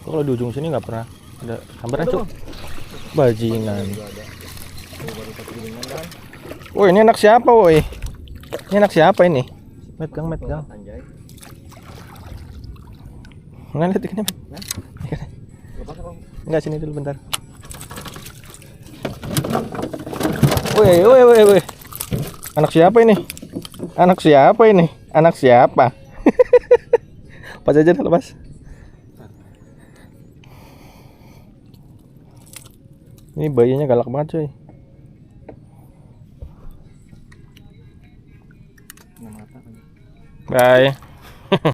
Kalau di ujung sini nggak pernah ada hampir aja. Bajingan. Woi, ini anak siapa, woi? Ini anak siapa ini? Met gang. Nggak lihat ikannya, Met. Enggak, sini dulu bentar. Woi. Anak siapa ini? Anak siapa? Pas aja lepas. Ini bayinya galak banget, coy. Bye.